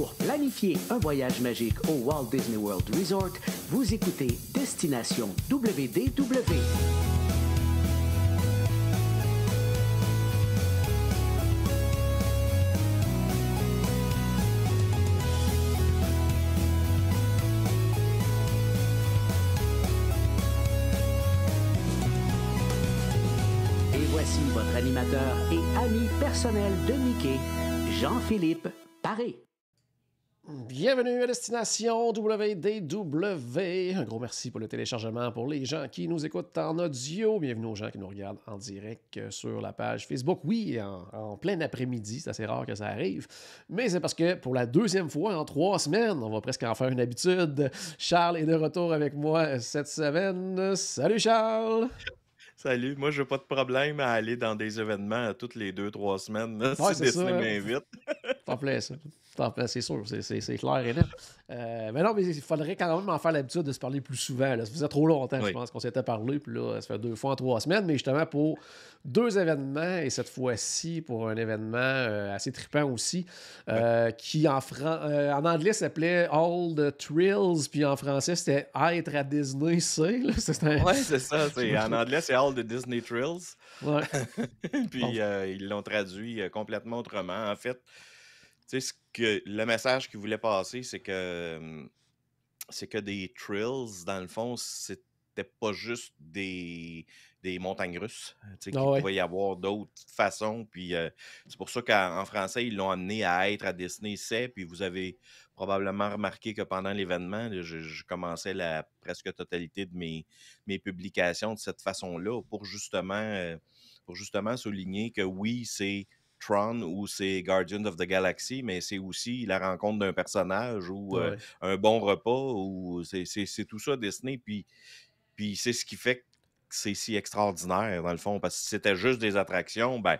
Pour planifier un voyage magique au Walt Disney World Resort, vous écoutez Destination WDW. Voici votre animateur et ami personnel de Mickey, Jean-Philippe Paré. Bienvenue à Destination WDW. Un gros merci pour le téléchargement pour les gens qui nous écoutent en audio. Bienvenue aux gens qui nous regardent en direct sur la page Facebook. Oui, en plein après-midi, c'est assez rare que ça arrive. Mais c'est parce que pour la deuxième fois en 3 semaines, on va presque en faire une habitude. Charles est de retour avec moi cette semaine. Salut Charles! Salut, moi j'ai pas de problème à aller dans des événements toutes les 2-3 semaines, là, Ouais, si c'est ça, Disney hein? m'invite. T'en plais, ça. T'en plais, c'est sûr, c'est clair et net. Mais non, mais il faudrait quand même en faire l'habitude de se parler plus souvent. Là. Ça faisait trop longtemps, je Oui. pense, qu'on s'était parlé. Puis là, ça fait 2 fois en 3 semaines. Mais justement, pour 2 événements, et cette fois-ci, pour un événement assez trippant aussi, qui en anglais s'appelait All the Thrills, puis en français, c'était Être à Disney, c'est. Ouais, c'est ça. En anglais, c'est All the Disney Thrills. Ouais. Puis Bon. ils l'ont traduit complètement autrement. En fait, tu sais, le message qu'ils voulaient passer, c'est que des thrills, dans le fond, c'était pas juste des montagnes russes. Tu sais, Ah qu'il ouais. pouvait y avoir d'autres façons. Puis c'est pour ça qu'en français, ils l'ont amené à Être à Disney, c'est. Puis vous avez probablement remarqué que pendant l'événement, là, je commençais la presque totalité de mes publications de cette façon-là pour justement souligner que oui, c'est Tron ou c'est Guardians of the Galaxy, mais c'est aussi la rencontre d'un personnage ou Ah ouais. un bon repas ou c'est tout ça Disney. Puis c'est ce qui fait que c'est si extraordinaire dans le fond, parce que si c'était juste des attractions, ben,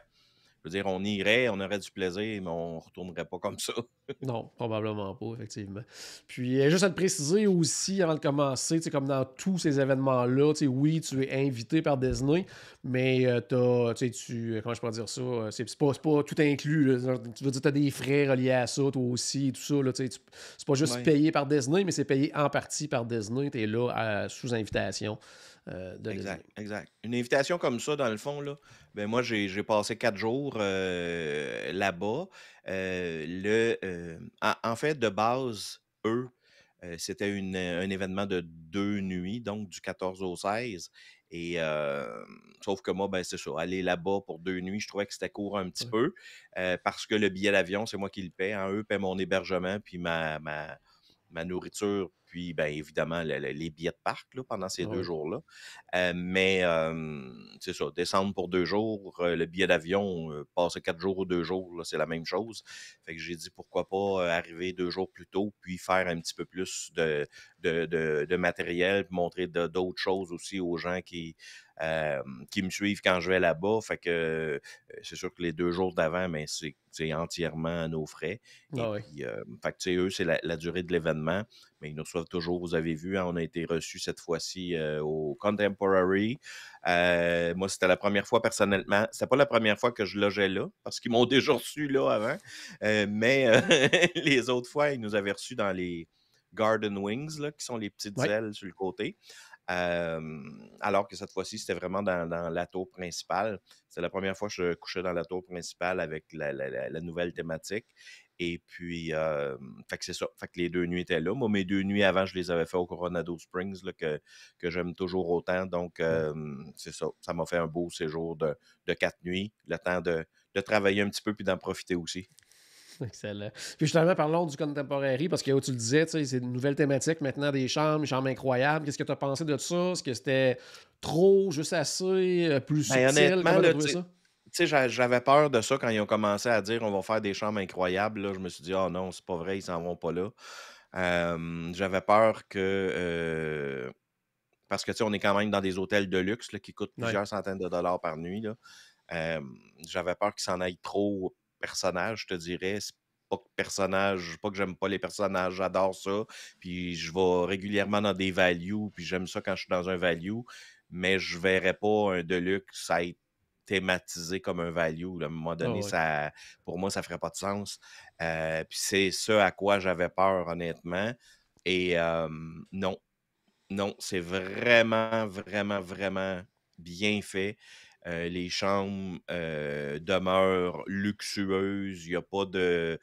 je veux dire, on irait, on aurait du plaisir, mais on retournerait pas comme ça. Non, probablement pas, effectivement. Puis, juste à te préciser aussi, avant de commencer, tu sais, comme dans tous ces événements-là, tu sais, oui, tu es invité par Disney, mais comment je pourrais dire ça, c'est pas tout inclus, là. Genre, tu veux dire, tu as des frais reliés à ça, toi aussi, et tout ça, là, tu sais, c'est pas juste Ouais. payé par Disney, mais c'est payé en partie par Disney, tu es là sous invitation de Exact, Disney. exact. Une invitation comme ça, dans le fond, là, ben moi, j'ai passé 4 jours là-bas. En fait, de base, c'était un événement de 2 nuits, donc du 14 au 16. Et sauf que moi, ben c'est ça, aller là-bas pour 2 nuits, je trouvais que c'était court un petit Ouais. peu parce que le billet d'avion, c'est moi qui le paie. Hein. Eux paient mon hébergement puis ma nourriture, puis bien évidemment les billets de parc là, pendant ces Ah 2 ouais. jours-là. Mais c'est ça, descendre pour 2 jours, le billet d'avion, passer 4 jours ou 2 jours, là, c'est la même chose. Fait que j'ai dit pourquoi pas arriver 2 jours plus tôt, puis faire un petit peu plus de matériel, puis montrer d'autres choses aussi aux gens qui me suivent quand je vais là-bas. Fait que c'est sûr que les 2 jours d'avant, mais c'est entièrement à nos frais. Et Ah ouais. puis, fait que, tu sais, eux, c'est la durée de l'événement, mais ils nous reçoivent toujours. Vous avez vu, hein, on a été reçus cette fois-ci au Contemporary. Moi, c'était la première fois personnellement. C'était pas la première fois que je logeais là, parce qu'ils m'ont déjà reçu là avant. Mais les autres fois, ils nous avaient reçus dans les Garden Wings, là, qui sont les petites Ouais. ailes sur le côté. Alors que cette fois-ci, c'était vraiment dans la tour principale. C'était la première fois que je couchais dans la tour principale avec la nouvelle thématique. Et puis, fait que c'est ça. Fait que les 2 nuits étaient là. Moi, mes 2 nuits avant, je les avais fait au Coronado Springs, là, que j'aime toujours autant. Donc, c'est ça. Ça m'a fait un beau séjour de 4 nuits. Le temps de travailler un petit peu puis d'en profiter aussi. Excellent. Puis justement, parlons du Contemporary, parce que tu le disais, tu sais, c'est une nouvelle thématique maintenant des chambres incroyables. Qu'est-ce que tu as pensé de ça? Est-ce que c'était trop, juste assez, plus Ben, subtil? honnêtement, Comment tu as là, trouvé ça? tu sais, j'avais peur de ça quand ils ont commencé à dire on va faire des chambres incroyables. Là, je me suis dit, ah non, c'est pas vrai, ils s'en vont pas là. J'avais peur que. Parce que, tu sais, on est quand même dans des hôtels de luxe là, qui coûtent Ouais. plusieurs centaines de dollars par nuit. Là. J'avais peur qu'ils s'en aillent trop personnages, je te dirais. C'est pas que pas que j'aime pas les personnages, j'adore ça. Puis je vais régulièrement dans des values, puis j'aime ça quand je suis dans un value, mais je verrais pas un deluxe être thématisé comme un value. Là. À un moment Ah donné, ouais. pour moi, ça ferait pas de sens. Puis c'est ce à quoi j'avais peur, honnêtement. Et non, non, c'est vraiment, vraiment, vraiment bien fait. Les chambres, demeurent luxueuses. Il y a pas de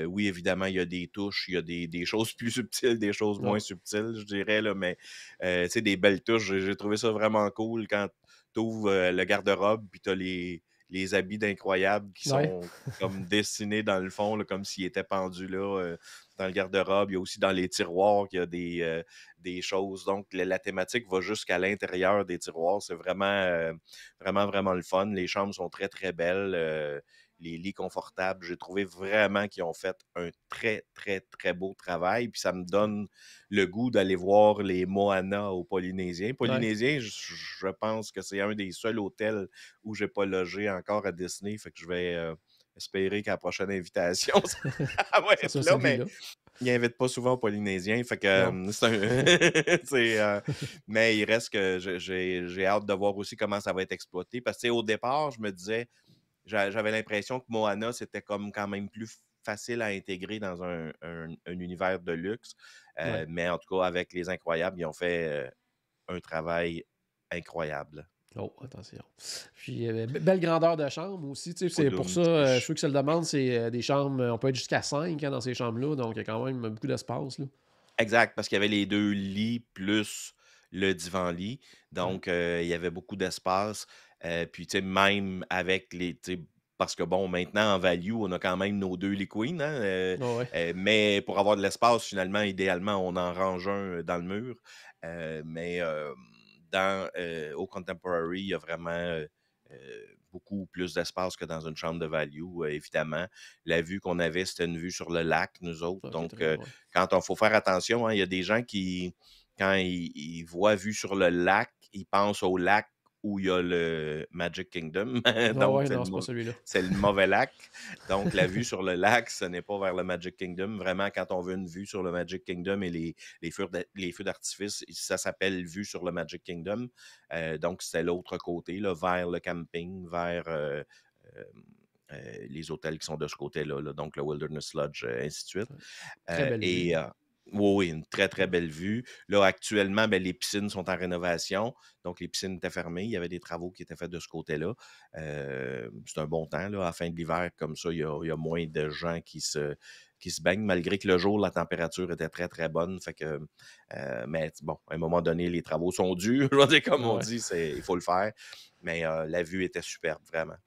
oui, évidemment, il y a des touches, il y a des choses plus subtiles, des choses moins Ouais. subtiles, je dirais, là, mais tu sais, des belles touches. J'ai trouvé ça vraiment cool quand tu ouvres, le garde-robe, puis tu as les habits d'Incroyable qui Ouais. sont comme dessinés dans le fond, là, comme s'ils étaient pendus là, dans le garde-robe. Il y a aussi dans les tiroirs qu'il y a des choses. Donc, la thématique va jusqu'à l'intérieur des tiroirs. C'est vraiment, vraiment, vraiment le fun. Les chambres sont très, très belles. Les lits confortables. J'ai trouvé vraiment qu'ils ont fait un très, très, très beau travail. Puis ça me donne le goût d'aller voir les Moana au Polynésien. Ouais. Polynésien, je pense que c'est un des seuls hôtels où j'ai pas logé encore à Disney. Fait que je vais espérer qu'à la prochaine invitation, ça va Ça être soit là. Mais celui-là. il n'invite pas souvent aux Polynésiens, fait que, Non. c'est un c'est, mais il reste que j'ai hâte de voir aussi comment ça va être exploité parce que, tu sais, au départ, je me disais j'avais l'impression que Moana, c'était comme quand même plus facile à intégrer dans un univers de luxe, Ouais. mais en tout cas, avec Les Incroyables, ils ont fait, un travail incroyable. Oh, attention. Puis, belle grandeur de chambre aussi, tu sais, c'est pour ça, Oudoumtiche. ceux qui se le demandent, c'est des chambres, on peut être jusqu'à 5 dans ces chambres-là, donc il y a quand même beaucoup d'espace, là. Exact, parce qu'il y avait les 2 lits plus le divan-lit. Ouais. Donc, il y avait beaucoup d'espace. Puis, tu sais, même avec les tu sais, parce que bon, maintenant, en value, on a quand même nos 2 lits queen, hein, Ouais, ouais. mais pour avoir de l'espace, finalement, idéalement, on en range un dans le mur. Mais, au Contemporary, il y a vraiment, beaucoup plus d'espace que dans une chambre de value, évidemment. La vue qu'on avait, c'était une vue sur le lac, nous autres. OK, Donc, très bien, ouais. quand on faut faire attention, hein, il y a des gens qui, quand ils voient vue sur le lac, ils pensent au lac où il y a le Magic Kingdom. Ouais, Donc, ouais, non, c'est pas celui-là. c'est le mauvais lac. Donc, la vue sur le lac, ce n'est pas vers le Magic Kingdom. Vraiment, quand on veut une vue sur le Magic Kingdom et les feux d'artifice, ça s'appelle vue sur le Magic Kingdom. Donc, c'est l'autre côté, là, vers le camping, vers euh, les hôtels qui sont de ce côté-là, là, donc le Wilderness Lodge, ainsi de suite. Ouais. Très belle vue. Oui, oui, une très, très Ouais. belle vue. Là, actuellement, ben, les piscines sont en rénovation. Donc, les piscines étaient fermées. Il y avait des travaux qui étaient faits de ce côté-là. C'est un bon temps. Là, à la fin de l'hiver, comme ça, il y a moins de gens qui se baignent, malgré que le jour, la température était très, très bonne. Fait que, mais bon, à un moment donné, les travaux sont durs. Je veux dire, comme Ah on ouais. dit, il faut le faire. Mais la vue était superbe, vraiment.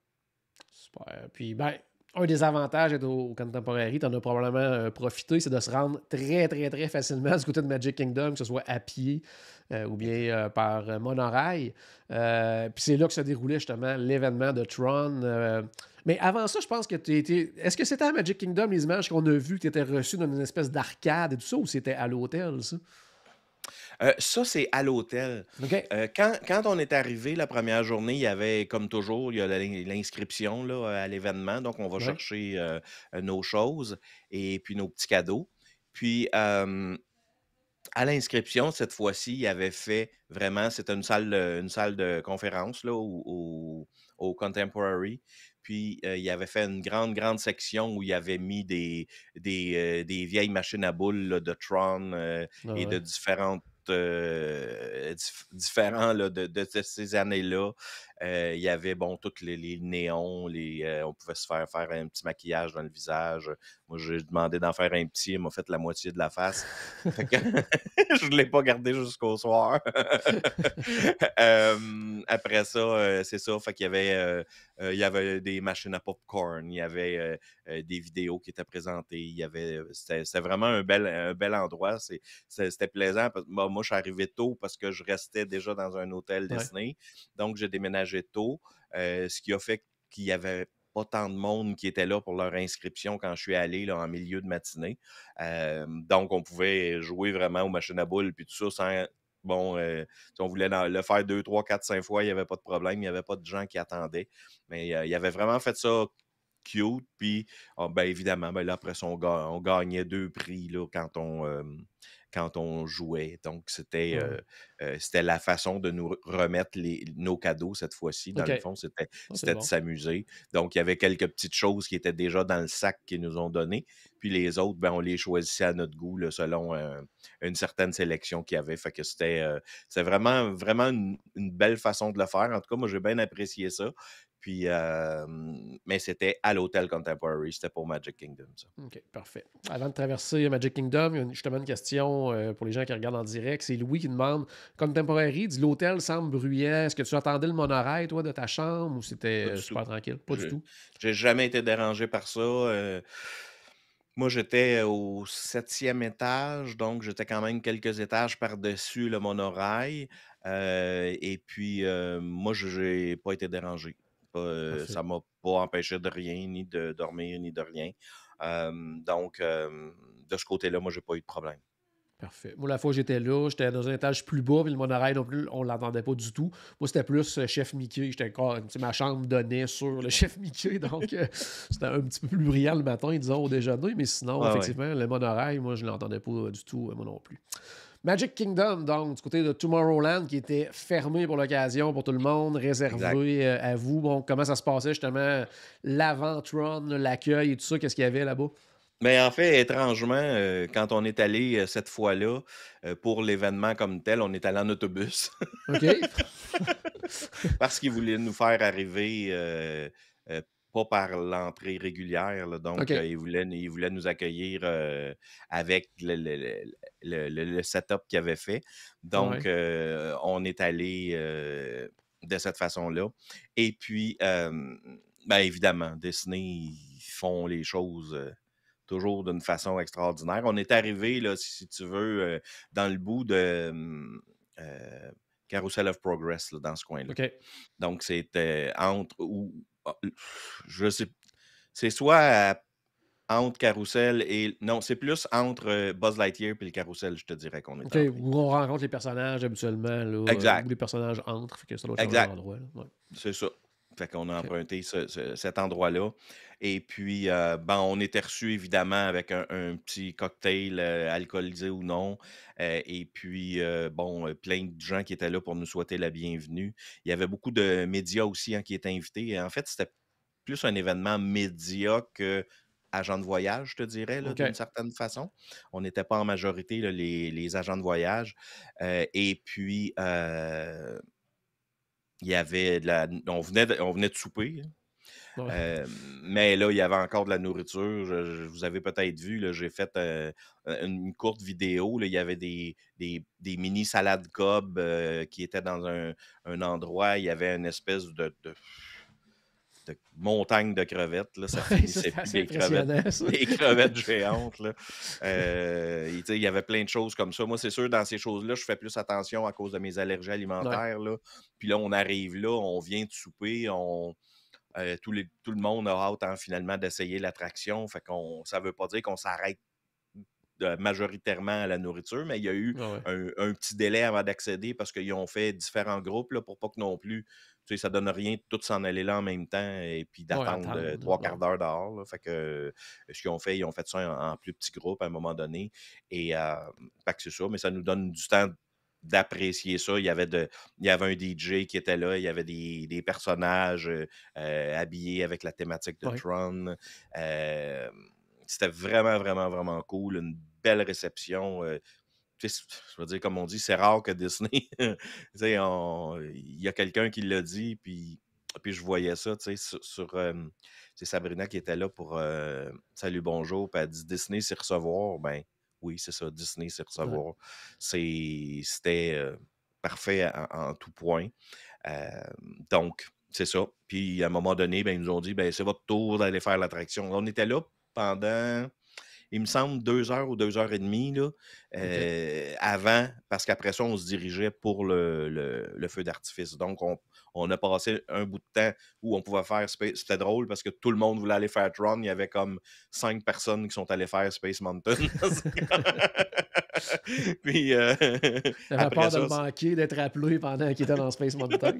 Super. Puis, ben, un des avantages d'être au Contemporary, tu en as probablement profité, c'est de se rendre très, très, très facilement du côté de Magic Kingdom, que ce soit à pied ou bien par monorail. Puis c'est là que se déroulait justement l'événement de Tron. Mais avant ça, je pense que tu étais. Est-ce que c'était à Magic Kingdom, les images qu'on a vues, que tu étais reçu dans une espèce d'arcade et tout ça, ou c'était à l'hôtel, ça? Ça, c'est à l'hôtel. OK. Quand on est arrivé la première journée, il y avait, comme toujours, il y a l'inscription là, à l'événement. Donc, on va Ouais. chercher nos choses et puis nos petits cadeaux. Puis, à l'inscription, cette fois-ci, il avait fait vraiment, c'était une salle de conférence là, au Contemporary. Puis, il avait fait une grande, grande section où il avait mis des vieilles machines à boules là, de Tron Ah et de ouais. différentes. Différents là, de ces années-là. Il y avait, bon, tous les néons, on pouvait se faire un petit maquillage dans le visage. Moi, j'ai demandé d'en faire un petit, il m'a fait la moitié de la face. Fait que je ne l'ai pas gardé jusqu'au soir. Après ça, c'est ça. Fait qu'il y avait des machines à popcorn, il y avait des vidéos qui étaient présentées. C'était vraiment un bel endroit. C'était plaisant. Moi, je suis arrivé tôt parce que je restais déjà dans un hôtel Ouais. Disney. Donc, j'ai déménagé tôt, ce qui a fait qu'il y avait pas tant de monde qui était là pour leur inscription quand je suis allé là, en milieu de matinée. Donc, on pouvait jouer vraiment aux machines à boules puis tout ça sans. Bon, si on voulait le faire 2, 3, 4, 5 fois, il n'y avait pas de problème. Il n'y avait pas de gens qui attendaient. Mais il avait vraiment fait ça cute. Puis, ben, évidemment, ben, là, après ça, on gagnait 2 prix là, quand on jouait. Donc, Ouais. c'était la façon de nous remettre nos cadeaux cette fois-ci. Dans OK. le fond, c'était Ah, c'est c'était de bon. s'amuser. Donc, il y avait quelques petites choses qui étaient déjà dans le sac qu'ils nous ont donné. Puis les autres, ben, on les choisissait à notre goût là, selon une certaine sélection qu'il y avait. Fait que c'était vraiment, vraiment une belle façon de le faire. En tout cas, moi, j'ai bien apprécié ça. Puis, mais c'était à l'Hôtel Contemporary, c'était pour Magic Kingdom, ça. OK, parfait. Avant de traverser Magic Kingdom, il y a justement une question pour les gens qui regardent en direct. C'est Louis qui demande Contemporary, dit l'hôtel semble bruyant. Est-ce que tu entendais le monorail, toi, de ta chambre ou Pas c'était du tout. super tranquille? Pas du Je tout. j'ai jamais été dérangé par ça. Moi, j'étais au 7e étage, donc j'étais quand même quelques étages par-dessus le monorail. Et puis, moi, j'ai pas été dérangé. Parfait. Ça m'a pas empêché de rien, ni de dormir, ni de rien. Donc, de ce côté-là, moi, j'ai pas eu de problème. Parfait. Moi, la fois où j'étais là, j'étais dans un étage plus bas, puis le monorail non plus, on l'entendait pas du tout. Moi, c'était plus Chef Mickey. J'étais encore, tu sais, ma chambre donnait sur le Chef Mickey, donc c'était un petit peu plus brillant le matin, disons, au déjeuner. Mais sinon, Ouais, ouais, effectivement, le monorail, moi, je l'entendais pas du tout, moi non plus. Magic Kingdom, donc, du côté de Tomorrowland, qui était fermé pour l'occasion, pour tout le monde, exact. réservé à vous. Bon, comment ça se passait, justement, l'avant-tron, l'accueil et tout ça, qu'est-ce qu'il y avait là-bas? Mais en fait, étrangement, quand on est allé, cette fois-là, pour l'événement comme tel, on est allé en autobus. OK? Parce qu'ils voulaient nous faire arriver, pas par l'entrée régulière, là, donc OK. ils voulaient nous accueillir, avec le setup qu'ils avaient fait. Donc, Ouais. on est allé de cette façon-là et puis, ben, évidemment, Disney, ils font les choses, toujours d'une façon extraordinaire. On est arrivé là, si tu veux, dans le bout de, Carousel of Progress, là, dans ce coin-là. OK. Donc, c'était entre ou je sais c'est soit entre Carousel et non, c'est plus entre, Buzz Lightyear puis le Carrousel, je te dirais qu'on est OK, entré. où on rencontre les personnages habituellement, là, où Exact, les personnages entrent, fait que ça doit être le même exact, endroit, là. Ouais. c'est ça. Fait qu'on a OK. emprunté cet endroit-là et puis, ben, on était reçus évidemment avec un petit cocktail, alcoolisé ou non, et puis, bon, plein de gens qui étaient là pour nous souhaiter la bienvenue. Il y avait beaucoup de médias aussi, hein, qui étaient invités et en fait, c'était plus un événement média qu'agent de voyage, je te dirais, là, d'une OK. certaine façon. On n'était pas en majorité, là, les agents de voyage. Et puis, il y avait on venait de souper, hein. Ouais. Mais là, il y avait encore de la nourriture. Vous avez peut-être vu, là, j'ai fait une courte vidéo. Là, il y avait des mini salades Cobb qui étaient dans un endroit. Il y avait une espèce de montagne de crevettes, là, ça Ouais, ça, finissait c'est plus assez des crevettes, impressionnant, ça. des crevettes géantes, là. Et tu sais, il y avait plein de choses comme ça. Moi, c'est sûr, dans ces choses-là, je fais plus attention à cause de mes allergies Ouais. alimentaires, là. Puis là, on arrive là, on vient de souper, tout le monde a hâte, hein, finalement, d'essayer l'attraction. Fait qu'on ça veut pas dire qu'on s'arrête majoritairement à la nourriture, mais il y a eu Ouais, ouais. un petit délai avant d'accéder parce qu'ils ont fait différents groupes là, pour pas que non plus, tu sais, ça donne rien de tout s'en aller là en même temps et puis Ouais, d'attendre attendre, trois quarts non. d'heure dehors, là. Fait que ce qu'ils ont fait, ils ont fait ça en plus petits groupes à un moment donné. Et fait que c'est ça, mais ça nous donne du temps d'apprécier ça. Il y avait un DJ qui était là, il y avait des personnages habillés avec la thématique de Ouais. Tron. Euh, C'était vraiment, vraiment, vraiment cool. Une belle réception. Tu sais, je veux dire, comme on dit, c'est rare que Disney. Tu sais, il y a quelqu'un qui l'a dit, puis je voyais ça, tu sais, c'est Sabrina qui était là pour Salut, bonjour, puis elle dit Disney, c'est recevoir. Ben oui, c'est ça, Disney, c'est Ouais. recevoir. C'était parfait en tout point. Euh, donc, c'est ça. Puis à un moment donné, ben, ils nous ont dit ben, c'est votre tour d'aller faire l'attraction. On était là pendant, il me semble, 2 heures ou 2 heures et demie là, OK. avant, parce qu'après ça, on se dirigeait pour le feu d'artifice. Donc, on a passé un bout de temps où on pouvait faire C'était drôle parce que tout le monde voulait aller faire Tron. Il y avait comme 5 personnes qui sont allées faire Space Mountain. Puis Il avait après peur de ça, le manquer, d'être appelé pendant qu'il était dans Space Mountain.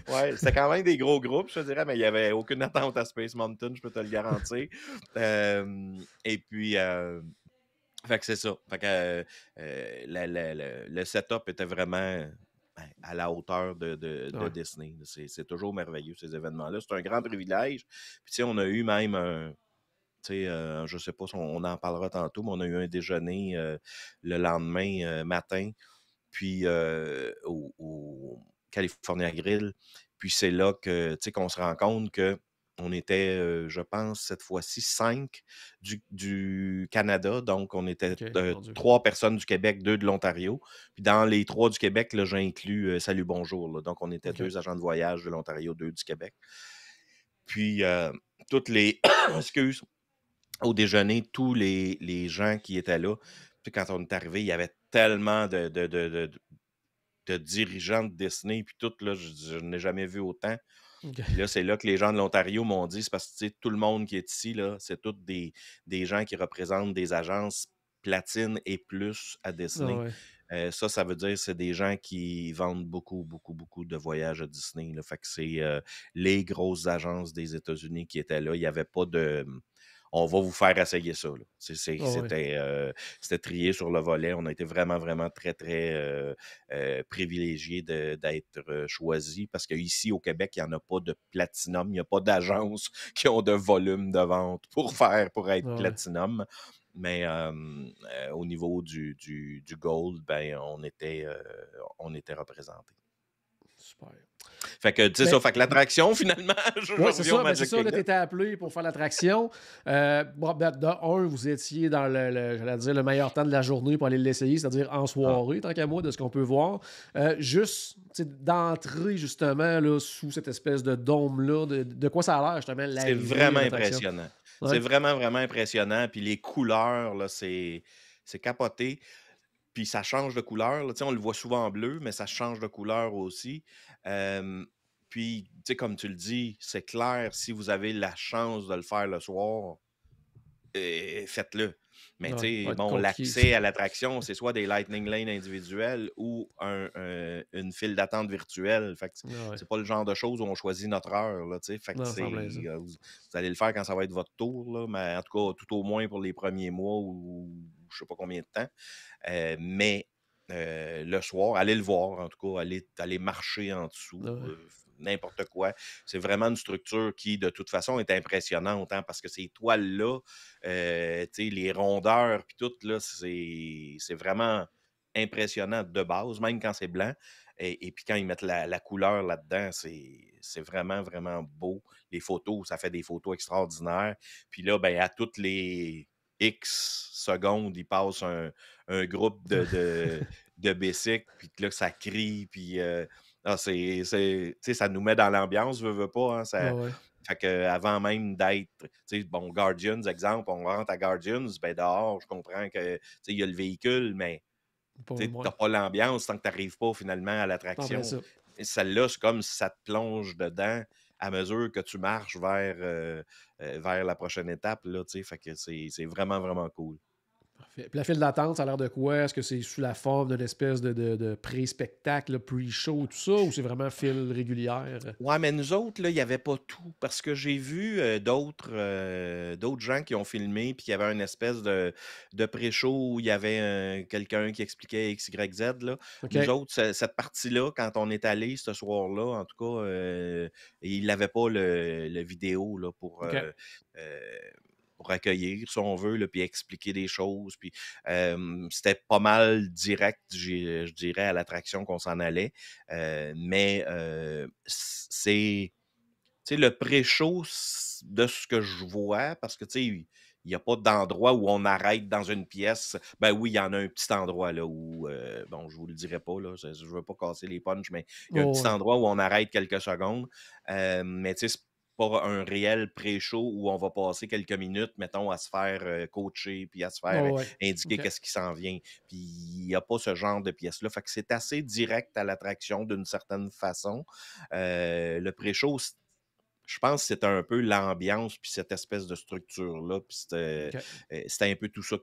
ouais, c'était quand même des gros groupes, je te dirais, mais il n'y avait aucune attente à Space Mountain, je peux te le garantir. Et puis, fait que c'est ça. Fait que le setup était vraiment à la hauteur de Ouais. Disney. C'est toujours merveilleux, ces événements-là. C'est un grand privilège. Puis, tu sais, on a eu même un. Tu sais, je sais pas si on en parlera tantôt, mais on a eu un déjeuner le lendemain matin, puis au California Grill. Puis c'est là que, tu sais, qu'on se rend compte que on était, je pense, cette fois-ci, 5 du Canada. Donc, on était OK, mon Dieu. 3 personnes du Québec, 2 de l'Ontario. Puis dans les 3 du Québec, là, j'inclus Salut Bonjour. Là. Donc, on était OK. 2 agents de voyage de l'Ontario, 2 du Québec. Puis, toutes les, excuse, au déjeuner, tous les gens qui étaient là, puis quand on est arrivé, il y avait tellement de dirigeants de Disney, puis tout, là, je n'ai jamais vu autant. OK. Puis là, c'est là que les gens de l'Ontario m'ont dit, c'est parce que tu sais, tout le monde qui est ici, là, c'est tous des gens qui représentent des agences platine et plus à Ah Disney. ouais. Ça veut dire que c'est des gens qui vendent beaucoup, beaucoup, beaucoup de voyages à Disney. Là. Fait que c'est les grosses agences des États-Unis qui étaient là. Il n'y avait pas de on va vous faire essayer ça. Là. Ah ouais. C'était trié sur le volet. On a été vraiment, vraiment très, très privilégiés d'être choisis parce qu'ici, au Québec, il n'y en a pas de platinum. Il n'y a pas d'agences qui ont de volume de vente pour être Ah ouais. platinum. Mais au niveau du gold, ben, on était représentés. Super. Fait que, tu sais ça, Mais fait que l'attraction, finalement, je ouais, c'est reviens au ça, ben, c'est Magic ça, là, tu Kingdom. étais appelé pour faire l'attraction. Bon, ben, de un, vous étiez dans j'allais dire, le meilleur temps de la journée pour aller l'essayer, c'est-à-dire en Ah, soirée, tant qu'à moi, de ce qu'on peut voir. Juste, tu sais, d'entrer, justement, là, sous cette espèce de dôme-là, de quoi ça a l'air, justement, c'est l'arrivée à vraiment l'attraction. impressionnant. C'est Ouais. vraiment, vraiment impressionnant. Puis les couleurs, là, c'est capoté. Puis ça change de couleur, là. Tu sais, on le voit souvent en bleu, mais ça change de couleur aussi. Hem, Puis, tu sais, comme tu le dis, c'est clair, si vous avez la chance de le faire le soir, faites-le. Mais Ouais, tu va sais, être bon, conquis. l'accès à l'attraction, c'est soit des Lightning Lane individuels ou une file d'attente virtuelle. Fait que Ah ouais. c'est pas le genre de choses où on choisit notre heure, là, tu sais. Fait que Non, c'est, c'est en plein ça. vous allez le faire quand ça va être votre tour, là, mais en tout cas, tout au moins pour les premiers mois ou je sais pas combien de temps. Mais le soir, allez le voir, en tout cas, allez marcher en dessous, Ouais. n'importe quoi. C'est vraiment une structure qui, de toute façon, est impressionnante, hein, parce que ces toiles-là, tu sais, les rondeurs, puis tout, là, c'est vraiment impressionnant de base, même quand c'est blanc. Et puis quand ils mettent la couleur là-dedans, c'est vraiment, vraiment beau. Les photos, ça fait des photos extraordinaires. Puis là, ben, à toutes les X secondes, il passe un groupe de bicycles, puis que là, ça crie, puis tu sais, ça nous met dans l'ambiance, veut pas, hein, Ouais, ça, ouais. fait que avant même d'être, tu sais, bon, Guardians, exemple, on rentre à Guardians, ben dehors, je comprends que, tu sais, il y a le véhicule, mais Pas tu ouais. n'as pas l'ambiance tant que tu n'arrives pas finalement à C'est en plein l'attraction. ça. Et celle-là, c'est comme si ça te plonge dedans à mesure que tu marches vers la prochaine étape, là, tu sais, fait que c'est vraiment, vraiment cool. Parfait. Puis la file d'attente, ça a l'air de quoi? Est-ce que c'est sous la forme d'une espèce de pré-spectacle, là, pre-show, tout ça, ou c'est vraiment file régulière? Ouais, mais nous autres, là, il y avait pas tout parce que j'ai vu, d'autres gens qui ont filmé puis qu'il y avait une espèce de pré-show où il y avait, quelqu'un qui expliquait X, Y, Z, là. Nous OK. autres, cette partie-là, quand on est allé ce soir-là, en tout cas, il avait pas le vidéo, là, OK. heu, pour accueillir, si on veut, là, puis expliquer des choses, puis, c'était pas mal direct, je dirais, à l'attraction qu'on s'en allait. Mais c'est, tu sais, le pré-show, de ce que je vois, parce que, tu sais, il n'y a pas d'endroit où on arrête dans une pièce. Ben oui, il y en a un petit endroit là où, bon, je vous le dirai pas, là, je ne veux pas casser les punchs, mais il y a un Oh, petit ouais. endroit où on arrête quelques secondes. Mais tu sais, c'est pas un réel pré-show où on va passer quelques minutes, mettons, à se faire coacher, puis à se faire Oh, ouais. indiquer OK. qu'est-ce qui s'en vient. Puis il n'y a pas ce genre de pièce-là. Fait que c'est assez direct à l'attraction d'une certaine façon. Le pré-show, je pense que c'était un peu l'ambiance puis cette espèce de structure-là. Puis OK. c'était un peu tout ça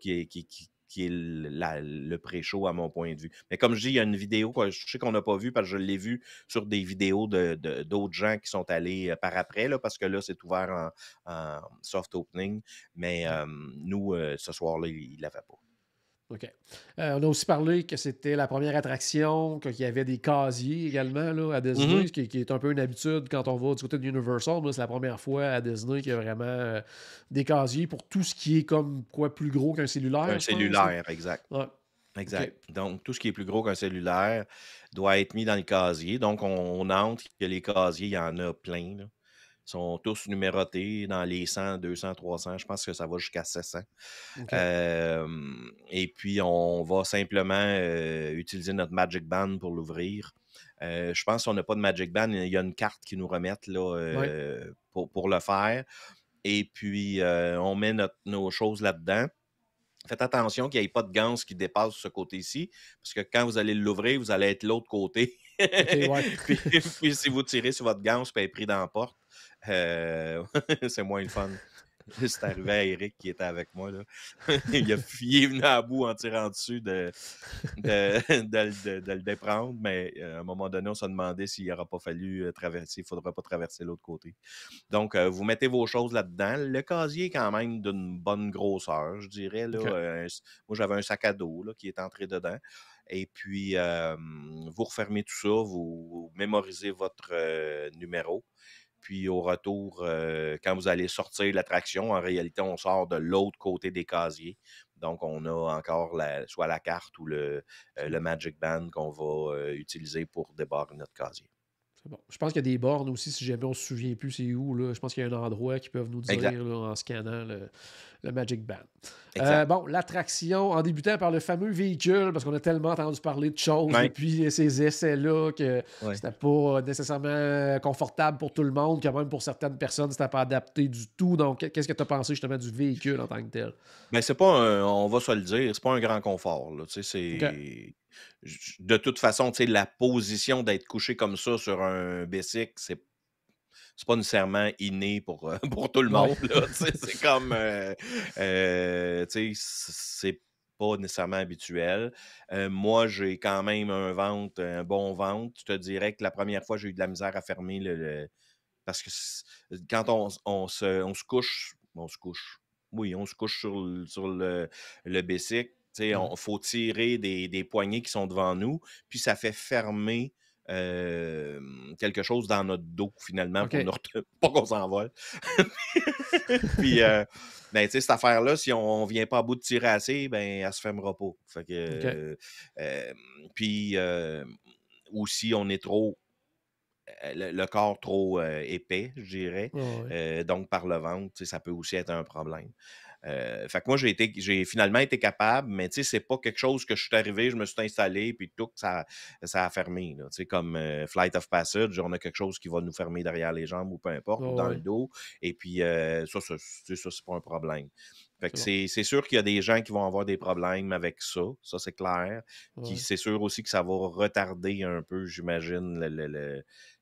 qui est le pré-show à mon point de vue. Mais comme je dis, il y a une vidéo, quoi, je sais qu'on n'a pas vu parce que je l'ai vu sur des vidéos d'autres gens qui sont allés par après, là, parce que là, c'est ouvert en soft opening. Mais nous, ce soir-là, il ne l'avait pas. OK. On a aussi parlé que c'était la première attraction, qu'il y avait des casiers également là, à Disney, Mhm. ce qui est un peu une habitude quand on va du côté de Universal. Moi, c'est la première fois à Disney qu'il y a vraiment des casiers pour tout ce qui est comme quoi plus gros qu'un Un cellulaire, je pense, là. cellulaire, exact. Ouais. OK. Exact. Donc, tout ce qui est plus gros qu'un cellulaire doit être mis dans le casier. Donc, on entre, que les casiers, il y en a plein, là. Ils sont tous numérotés dans les 100, 200, 300. Je pense que ça va jusqu'à 700. OK. Et puis, on va simplement utiliser notre Magic Band pour l'ouvrir. Je pense qu'on n'a pas de Magic Band. Il y a une carte qu'ils nous remettent là, Ouais. pour le faire. Et puis, on met nos choses là-dedans. Faites attention qu'il n'y ait pas de ganse qui dépasse ce côté-ci, parce que quand vous allez l'ouvrir, vous allez être de l'autre côté. OK, ouais. puis si vous tirez sur votre ganse, puis elle est prise dans la porte, c'est moins le fun. C'est arrivé à Eric qui était avec moi. Là. il est venu à bout en tirant dessus de le déprendre, mais à un moment donné, on se demandait s'il n'aurait pas fallu traverser, il ne faudra pas traverser l'autre côté. Donc, vous mettez vos choses là-dedans. Le casier est quand même d'une bonne grosseur, je dirais. Là, OK. moi, j'avais un sac à dos là, qui est entré dedans. Et puis, vous refermez tout ça, vous mémorisez votre numéro. Puis au retour, quand vous allez sortir de l'attraction, en réalité, on sort de l'autre côté des casiers. Donc, on a encore soit la carte ou le Magic Band qu'on va utiliser pour débarrer notre casier. C'est bon. Je pense qu'il y a des bornes aussi, si jamais on se souvient plus c'est où, là. Je pense qu'il y a un endroit qu'ils peuvent nous dire Exact. là, en scannant le Magic Band. Exact. Bon, l'attraction, en débutant par le fameux véhicule, parce qu'on a tellement entendu parler de choses Ouais. depuis ces essais-là que Ouais. c'était pas nécessairement confortable pour tout le monde, que même pour certaines personnes, c'était pas adapté du tout. Donc, qu'est-ce que tu as pensé justement du véhicule en tant que tel? Ben, c'est pas on va se le dire, c'est pas un grand confort, là. Tu sais, OK. de toute façon, tu sais, la position d'être couché comme ça sur un bicycle, c'est pas nécessairement inné pour, pour tout le Ouais. monde, là. Tu sais, c'est comme, tu sais, c'est pas nécessairement habituel. Moi, j'ai quand même un bon ventre. Je te dirais que la première fois, j'ai eu de la misère à fermer parce que quand on se couche, oui, on se couche sur le bicycle. Il Ouais. faut tirer des poignées qui sont devant nous, puis ça fait fermer quelque chose dans notre dos, finalement, pour OK. ne pas qu'on s'envole. Puis, ben, tu sais, cette affaire-là, si on ne vient pas à bout de tirer assez, ben, elle ne se fermera pas. Fait que, OK. puis, aussi, on est trop le corps trop épais, je dirais. Ouais, ouais. Donc, par le ventre, tu sais, ça peut aussi être un problème. Fait que moi, j'ai finalement été capable, mais tu sais, c'est pas quelque chose que je suis arrivé, je me suis installé, puis tout, ça a fermé. Là, tu sais, comme Flight of Passage, on a quelque chose qui va nous fermer derrière les jambes ou peu importe, Ouais, ou dans le ouais. dos. Et puis, ça, c'est pas un problème. Fait que C'est bon. c'est sûr qu'il y a des gens qui vont avoir des problèmes avec ça c'est clair. Puis Ouais. c'est sûr aussi que ça va retarder un peu, j'imagine,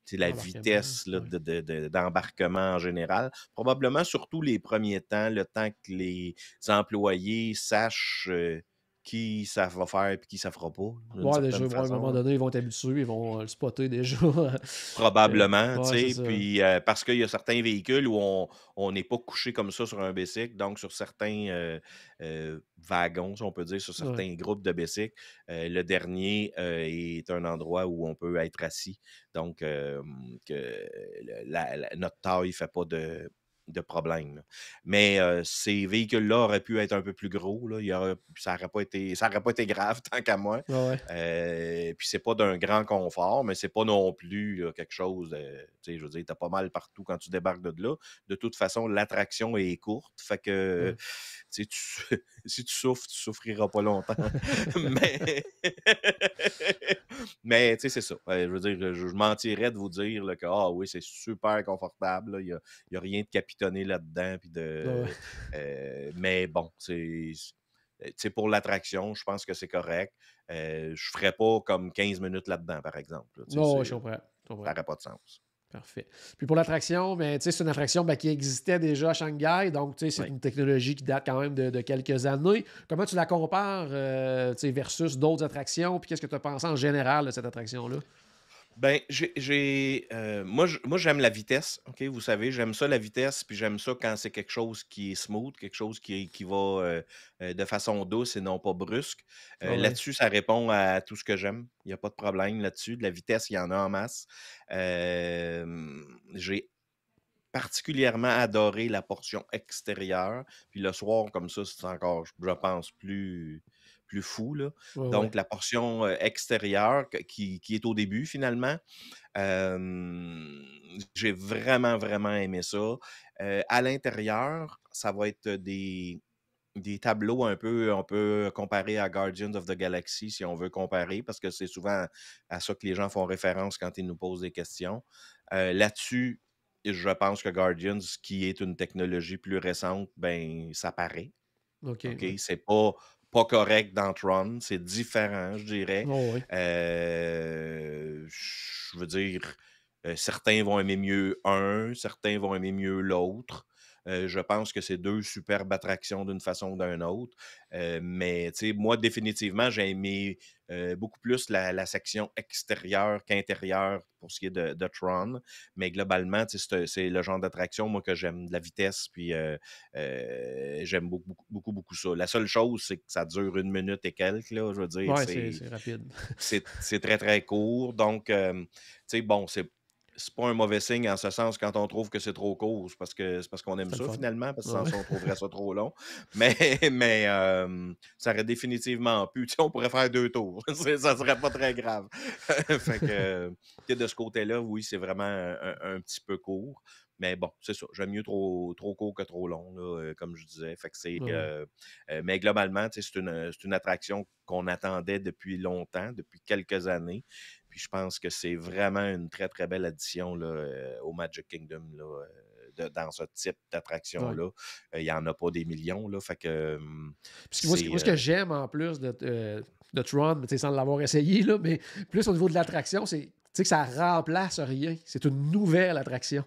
tu sais, la L'embarquement. vitesse là, Ouais. d'embarquement en général. Probablement surtout les premiers temps, le temps que les employés sachent qui ça va faire et qui ça fera pas, d'une Ouais, déjà, certaine ouais, à un moment façon, là. donné, ils vont être habitués, ils vont le spotter déjà. Probablement, tu Ouais, c'est sais, ça. puis parce qu'il y a certains véhicules où on n'est pas couché comme ça sur un bicycle, donc sur certains wagons, si on peut dire, sur Ouais. certains groupes de bicycles, le dernier est un endroit où on peut être assis, donc que notre taille ne fait pas de problème. Là. Mais ces véhicules-là auraient pu être un peu plus gros, là. Ça n'aurait pas été grave tant qu'à moi. Ouais, ouais. Puis c'est pas d'un grand confort, mais c'est pas non plus là, quelque chose de. Tu sais, je veux dire, t'as pas mal partout quand tu débarques de là. De toute façon, l'attraction est courte. Fait que Ouais. tu sais, si tu souffres, tu souffriras pas longtemps. mais mais tu sais, c'est ça. Je veux dire, je mentirais de vous dire là, que ah oui, c'est super confortable. Là. Il y a rien de capitonné là-dedans. Puis Ouais, ouais. mais bon, tu sais, pour l'attraction, je pense que c'est correct. Je ne ferais pas comme 15 minutes là-dedans, par exemple. Là. Tu sais, Non, ouais, je comprends. Je ça comprends. n'aurait pas de sens. Parfait. Puis pour l'attraction, ben, c'est une attraction qui existait déjà à Shanghai, donc c'est Oui. une technologie qui date quand même de quelques années. Comment tu la compares versus d'autres attractions? Puis qu'est-ce que tu as pensé en général de cette attraction-là? Ben, moi, j'aime la vitesse, OK? Vous savez, j'aime ça la vitesse, puis j'aime ça quand c'est quelque chose qui est smooth, quelque chose qui va de façon douce et non pas brusque. Ah ouais. Là-dessus, ça répond à tout ce que j'aime. Il n'y a pas de problème là-dessus. De la vitesse, il y en a en masse. J'ai particulièrement adoré la portion extérieure. Puis le soir, comme ça, c'est encore, je pense, plus fou, là. Ouais, Donc, ouais. la portion extérieure qui est au début, finalement, j'ai vraiment, vraiment aimé ça. À l'intérieur, ça va être des tableaux un peu, on peut comparer à Guardians of the Galaxy si on veut comparer, parce que c'est souvent à ça que les gens font référence quand ils nous posent des questions. Là-dessus, je pense que Guardians, qui est une technologie plus récente, ben ça paraît. OK, OK? ouais. C'est pas correct dans Tron, c'est différent, je dirais. Oh, ouais. Je veux dire, certains vont aimer mieux un, certains vont aimer mieux l'autre. Je pense que c'est 2 superbes attractions d'une façon ou d'une autre. Mais tu sais, moi, définitivement, j'ai aimé, beaucoup plus la section extérieure qu'intérieure pour ce qui est de Tron. Mais globalement, tu sais, c'est le genre d'attraction, moi, que j'aime, de la vitesse, puis j'aime beaucoup, beaucoup, beaucoup, beaucoup ça. La seule chose, c'est que ça dure 1 minute et quelques, là, je veux dire, Ouais, c'est rapide. c'est très, très court. Donc, tu sais, bon, c'est pas un mauvais signe en ce sens quand on trouve que c'est trop court. C'est parce qu'on aime C'est le ça fun. finalement, parce que Ah sans ouais. ça, on trouverait ça trop long. Mais, mais ça aurait définitivement pu. Tu sais, on pourrait faire 2 tours. Ça serait pas très grave. Fait que, tu sais, de ce côté-là, oui, c'est vraiment un petit peu court. Mais bon, c'est ça. J'aime mieux trop court que trop long, là, comme je disais. Fait que Ah ouais. mais globalement, tu sais, c'est une attraction qu'on attendait depuis longtemps, depuis quelques années. Puis je pense que c'est vraiment une très, très belle addition là, au Magic Kingdom là, dans ce type Ouais. d'attraction-là. Il n'y en a pas des millions. Là, fait que Puis c'est. moi, ce que j'aime en plus de Tron, sans l'avoir essayé, là, mais plus au niveau de l'attraction, c'est que ça remplace rien. C'est une nouvelle attraction.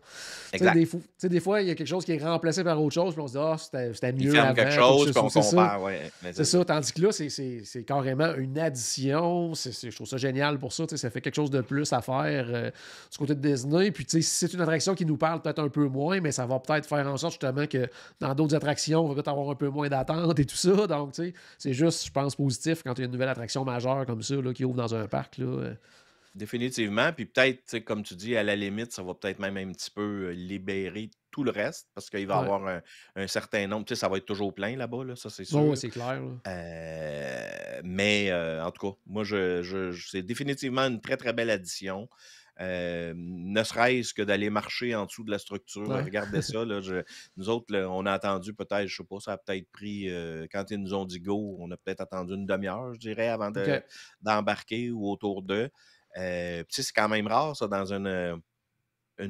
Exact. Des fois, il y a quelque chose qui est remplacé par autre chose, puis on se dit, ah, c'était Ils mieux ferment quelque avant, quoi que chose, ce puis soit. on C'est ça. compare. Ouais, mais C'est c'est ça. ça. Tandis que là, c'est carrément une addition. Je trouve ça génial pour ça. Ça fait quelque chose de plus à faire du côté de Disney. Puis, si c'est une attraction qui nous parle peut-être un peu moins, mais ça va peut-être faire en sorte justement que dans d'autres attractions, on va peut-être avoir un peu moins d'attente et tout ça. Donc, c'est juste, je pense, positif quand il y a une nouvelle attraction majeure comme ça là, qui ouvre dans un parc. Là. Définitivement. Puis peut-être, tu sais, comme tu dis, à la limite, ça va peut-être même un petit peu libérer tout le reste parce qu'il va y Ouais. avoir un certain nombre. Tu sais, ça va être toujours plein là-bas, là, ça c'est Ouais, sûr. c'est clair. Là. Mais en tout cas, moi, c'est définitivement une très, très belle addition. Ne serait-ce que d'aller marcher en dessous de la structure. Ouais. Regardez ça. Là, nous autres, là, on a attendu peut-être, je sais pas, ça a peut-être pris, quand ils nous ont dit go, on a peut-être attendu une demi-heure, je dirais, avant OK. d'embarquer ou autour d'eux. Puis tu sais, c'est quand même rare, ça, dans une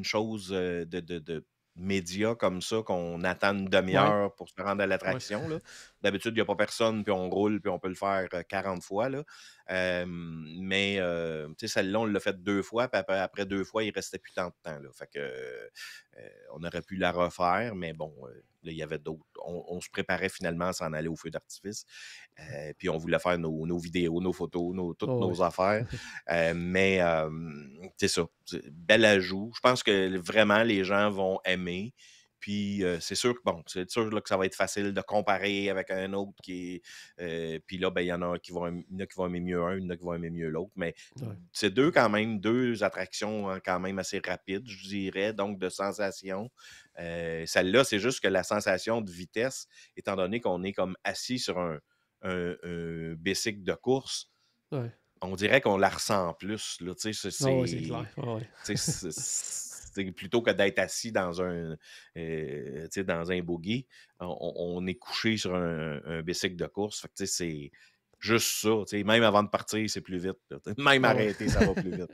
chose de média comme ça, qu'on attend une Ouais. demi-heure pour se rendre à Ouais. l'attraction. Là. D'habitude, il n'y a pas personne, puis on roule, puis on peut le faire 40 fois. Là. Mais tu sais, celle-là, on l'a fait 2 fois, puis après 2 fois, il ne restait plus tant de temps. Là. Fait que on aurait pu la refaire, mais bon, là, il y avait d'autres. On se préparait finalement à s'en aller au feu d'artifice. Puis on voulait faire nos vidéos, nos photos, toutes Oh, ouais. nos affaires. Mais c'est ça. Bel ajout. Je pense que vraiment les gens vont aimer. Puis c'est sûr que bon, c'est sûr là, que ça va être facile de comparer avec un autre qui est. Puis là, ben, il y en a qui vont aimer mieux un, il y en a qui vont aimer mieux l'autre. Mais Ouais. c'est quand même deux attractions hein, quand même assez rapides, je dirais, donc de sensation. Celle-là, c'est juste que la sensation de vitesse, étant donné qu'on est comme assis sur un bicycle de course, Ouais. on dirait qu'on la ressent plus. Là, Ah ouais, c'est clair. Ah ouais. c'est plutôt que d'être assis dans dans un buggy, on est couché sur un bicycle de course. Fait que, c'est juste ça. Même avant de partir, c'est plus vite. Là, même Ah ouais. arrêter, ça va plus vite.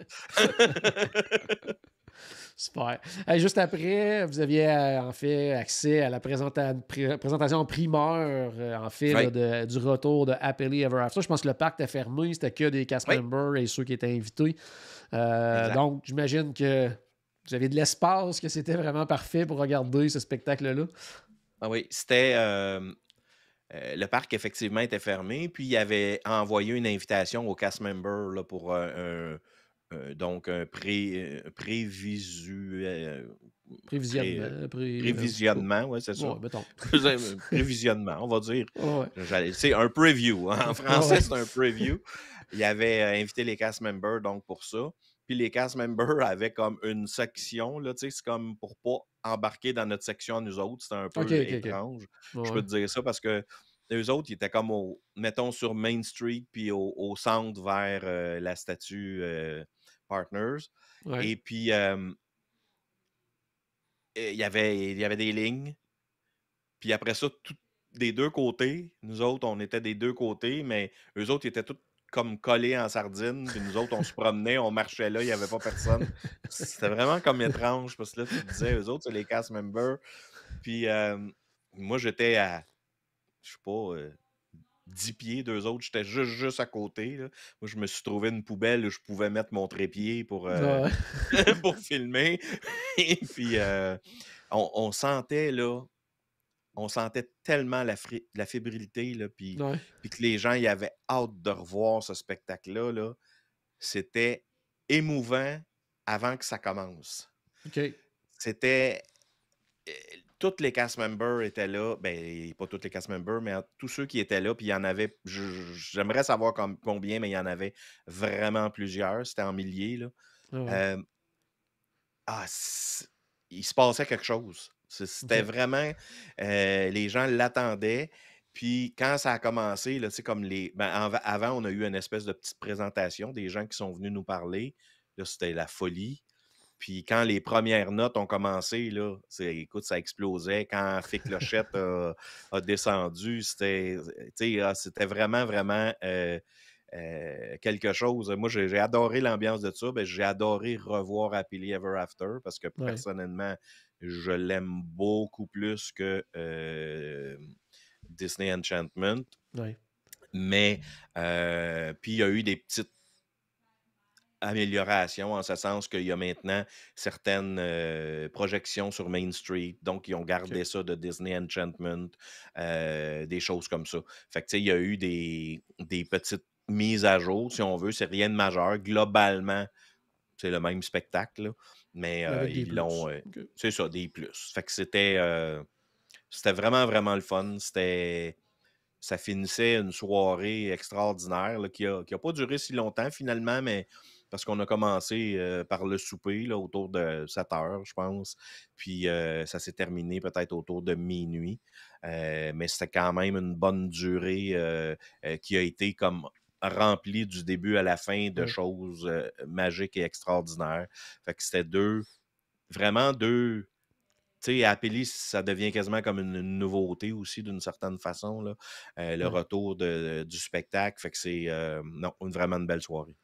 Super. Juste après, vous aviez en fait accès à la présentation en primeur, en fait, là, Oui, du retour de Happily Ever After. Je pense que le parc était fermé, c'était que des cast oui, members et ceux qui étaient invités. exact. Donc, j'imagine que Vous aviez de l'espace, que c'était vraiment parfait pour regarder ce spectacle-là? Ah oui, c'était, le parc effectivement était fermé, puis il avait envoyé une invitation aux cast members là, pour donc un Prévisionnement, en tout cas. prévisionnement, ouais, c'est ça. Ouais, mettons. Prévisionnement, on va dire. Ouais, C'est un preview. Hein. En ouais. français, c'est un preview. Il avait invité les cast members donc pour ça. Puis les cast members avaient comme une section, là, tu sais, c'est comme pour pas embarquer dans notre section à nous autres. C'était un OK, peu OK, OK. étrange. Je peux Ouais, te dire ça parce que eux autres, ils étaient comme mettons, sur Main Street, puis au centre vers la statue Partners. ouais. Et puis, il y avait des lignes. Puis après ça, des deux côtés, nous autres, on était des deux côtés, mais eux autres, ils étaient tous comme collés en sardine. Puis nous autres, on se promenait, on marchait là, il n'y avait pas personne. C'était vraiment comme étrange parce que là, tu te disais, eux autres, c'est les cast members. Puis moi, j'étais à, je sais pas, 10 pieds d'eux autres. J'étais juste à côté. Là. Moi, je me suis trouvé une poubelle où je pouvais mettre mon trépied pour, Ouais, pour filmer. Et puis, on sentait, là, on sentait tellement la fébrilité, là, ouais. puis que les gens, y avaient hâte de revoir ce spectacle-là. Là. C'était émouvant avant que ça commence. OK. C'était tous les cast members étaient là. Ben, pas tous les cast members, mais tous ceux qui étaient là. Puis il y en avait, j'aimerais savoir combien, mais il y en avait vraiment plusieurs. C'était en milliers. Là. Ah ouais. Euh, il se passait quelque chose. C'était OK. vraiment. Les gens l'attendaient. Puis quand ça a commencé, là, tu sais, comme avant, on a eu une espèce de petite présentation des gens qui sont venus nous parler. Là, c'était la folie. Puis quand les premières notes ont commencé, là, écoute, ça explosait. Quand Fée Clochette a descendu, c'était vraiment, vraiment quelque chose. Moi, j'ai adoré l'ambiance de ça. Ben, j'ai adoré revoir Happily Ever After parce que Ouais, personnellement, je l'aime beaucoup plus que Disney Enchantment. ouais. Mais puis il y a eu des petites amélioration en ce sens qu'il y a maintenant certaines projections sur Main Street. Donc, ils ont OK. gardé ça de Disney Enchantment, des choses comme ça. Fait que, tu sais, il y a eu des petites mises à jour, si on veut. C'est rien de majeur. Globalement, c'est le même spectacle, là, mais Mais avec des ils l'ont... plus. OK. c'est ça, des plus. Fait que c'était vraiment, vraiment le fun. Ça finissait une soirée extraordinaire là, qui a pas duré si longtemps finalement, mais parce qu'on a commencé par le souper là, autour de 7 heures, je pense. Puis ça s'est terminé peut-être autour de minuit. Mais c'était quand même une bonne durée qui a été comme remplie du début à la fin de Ouais. choses magiques et extraordinaires. Fait que c'était vraiment deux. Tu sais, Apélis, ça devient quasiment comme une nouveauté aussi d'une certaine façon, là, le Ouais. retour du spectacle. Fait que c'est non, vraiment une belle soirée.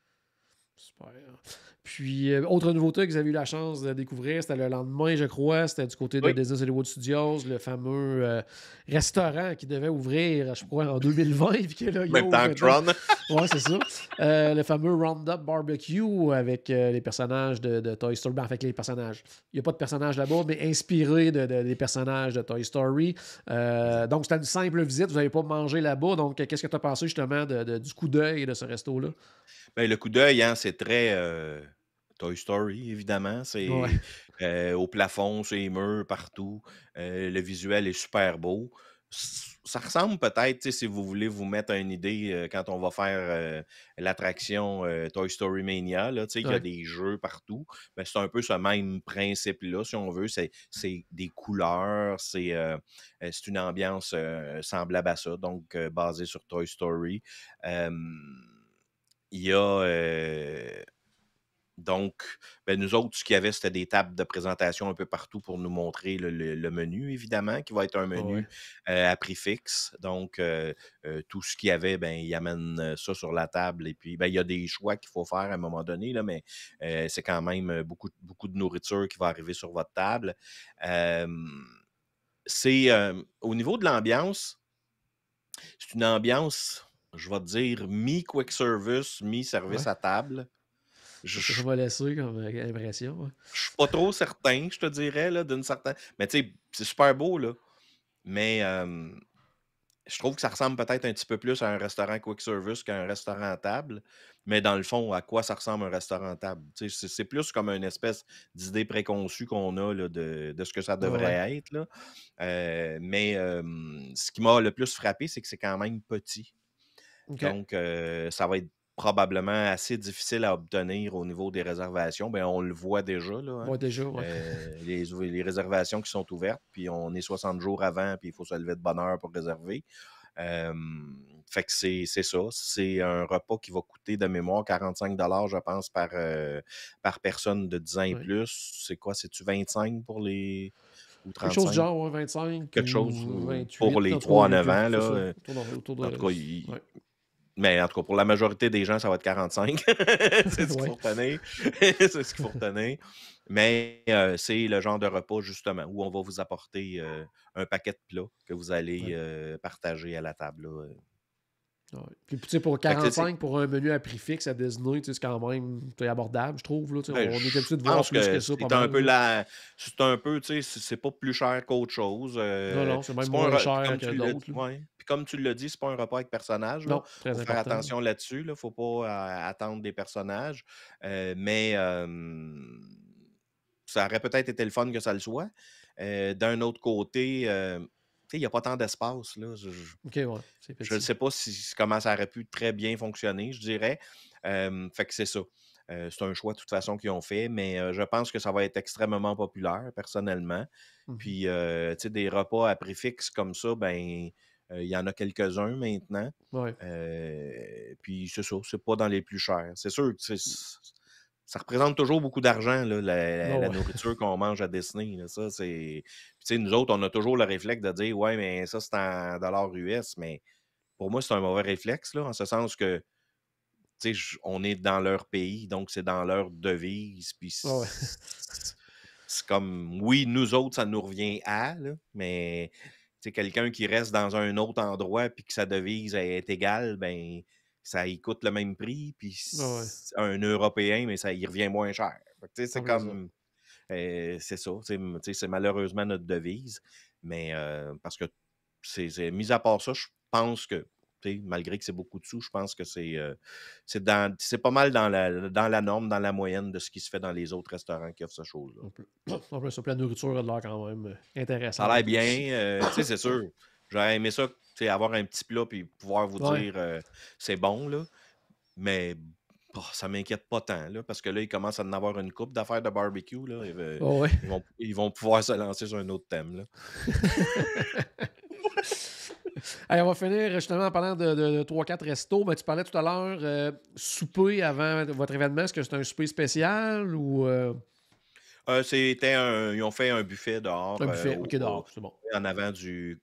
Super. Puis, autre nouveauté que vous avez eu la chance de découvrir, c'était le lendemain, je crois. C'était du côté de Oui, Disney Hollywood Studios, le fameux restaurant qui devait ouvrir, je crois, en 2020, puis que là, il même ouvre temps que maintenant. Tron. Ouais, c'est ça. Le fameux Roundup Barbecue avec les personnages de Toy Story. Ben, en fait, les personnages. Il n'y a pas de personnages là-bas, mais inspiré des personnages de Toy Story. Exact. Donc, c'était une simple visite. Vous n'avez pas mangé là-bas. Donc, qu'est-ce que tu as pensé justement du coup d'œil de ce resto-là? Ben, le coup d'œil, hein, c'est très Toy Story, évidemment. Ouais. C'est au plafond, sur les murs, partout. Le visuel est super beau. Ça ressemble peut-être, tu sais, si vous voulez vous mettre une idée, quand on va faire l'attraction Toy Story Mania, là, tu sais, il y a Ouais. des jeux partout. Ben, c'est un peu ce même principe-là, si on veut. C'est des couleurs, c'est une ambiance semblable à ça, donc basée sur Toy Story. Euh, il y a donc, ben, nous autres, ce qu'il y avait, c'était des tables de présentation un peu partout pour nous montrer le menu, évidemment, qui va être un Ouais, ouais. menu à prix fixe. Donc, tout ce qu'il y avait, ben, ils amènent ça sur la table. Et puis, ben, il y a des choix qu'il faut faire à un moment donné, là, mais c'est quand même beaucoup, beaucoup de nourriture qui va arriver sur votre table. Euh, au niveau de l'ambiance, c'est une ambiance, je vais te dire, mi-quick service, mi-service Ouais. à table. Je C'est ce que ça je m'a laissé comme impression. Ouais. je suis pas trop certain, je te dirais, là, d'une certaine mais tu sais, c'est super beau, là, mais je trouve que ça ressemble peut-être un petit peu plus à un restaurant quick service qu'à un restaurant à table, mais dans le fond, à quoi ça ressemble un restaurant à table? Tu sais, c'est plus comme une espèce d'idée préconçue qu'on a là, de ce que ça Ouais, ouais. devrait être, là. Mais ce qui m'a le plus frappé, c'est que c'est quand même petit. OK. Donc, ça va être probablement assez difficile à obtenir au niveau des réservations. Ben, on le voit déjà, là, hein. Ouais, déjà, ouais. Les réservations qui sont ouvertes, puis on est 60 jours avant, puis il faut se lever de bonne heure pour réserver. Fait que c'est ça. C'est un repas qui va coûter de mémoire 45 je pense, par personne de 10 ans et Ouais. plus. C'est quoi? C'est-tu 25 pour les ou Quelque chose du 35? genre, ouais, 25 Quelque chose ou pour 28. les En tout cas, 3 à 9 ans, c'est ça. là. Autour En de. tout cas, Ouais. mais en tout cas, pour la majorité des gens, ça va être 45. C'est ce qu'il faut Ouais. retenir. C'est ce qu'il faut retenir. Mais c'est le genre de repas, justement, où on va vous apporter un paquet de plats que vous allez Ouais. partager à la table, là. Ouais. Puis, tu sais, pour Fait que c'est 45, pour un menu à prix fixe à Disney, tu sais, c'est quand même abordable, je trouve. Là, tu sais, ben, on est je habitué de voir pense plus que que ça, pas mal. Là. c'est un peu, tu sais, c'est pas plus cher qu'autre chose. Non, non, c'est même C'est pas un moins re puis cher comme que tu l'as d'autres. Là. ouais, puis comme tu l'as dit, c'est pas un repas avec personnage, là. Non, très Faut faire important. attention là-dessus, là. Faut pas attendre des personnages, mais ça aurait peut-être été le fun que ça le soit. D'un autre côté, tu sais, il y a pas tant d'espace, là. OK, ouais, c'est Je ne petit. sais pas comment ça aurait pu très bien fonctionner, je dirais. Fait que c'est ça. C'est un choix de toute façon qu'ils ont fait, mais je pense que ça va être extrêmement populaire, personnellement. Mhm. Puis, tu sais, des repas à prix fixe comme ça, ben, il y en a quelques-uns maintenant. Ouais. Puis, c'est ça, c'est pas dans les plus chers. C'est sûr que ça représente toujours beaucoup d'argent, là, Non, la ouais. nourriture qu'on mange à Disney. Là. Ça, c'est. Puis, tu sais, nous autres, on a toujours le réflexe de dire, ouais, mais ça, c'est en dollars US, mais pour moi, c'est un mauvais réflexe, là, en ce sens que, tu sais, on est dans leur pays, donc c'est dans leur devise. Puis Ouais. c'est comme, oui, nous autres, ça nous revient à, là, mais tu sais, quelqu'un qui reste dans un autre endroit puis que sa devise est égale, ben ça y coûte le même prix. Puis Ouais, ouais. un Européen, mais ça y revient moins cher. Fait que, tu sais, c'est En plein ça. comme, c'est ça. Tu sais, c'est malheureusement notre devise. Mais parce que mis à part ça, je pense que, tu sais, malgré que c'est beaucoup de sous, je pense que c'est pas mal dans la norme, dans la moyenne de ce qui se fait dans les autres restaurants qui offrent ce chose-là. En plus ça, puis la nourriture a de l'air quand même Ça a l'air intéressante aussi. bien, tu sais, c'est sûr. J'aurais aimé ça, tu sais, avoir un petit plat puis pouvoir vous Ouais. dire c'est bon, là. Mais bah, ça m'inquiète pas tant, là, parce que là, ils commencent à en avoir une coupe d'affaires de barbecue. Là, Oh, ouais. ils vont pouvoir se lancer sur un autre thème. Là. Hey, on va finir justement en parlant de 3-4 restos. Ben, tu parlais tout à l'heure souper avant votre événement. Est-ce que c'est un souper spécial ou Ils ont fait un buffet dehors un buffet? OK, dehors, c'est bon. en avant du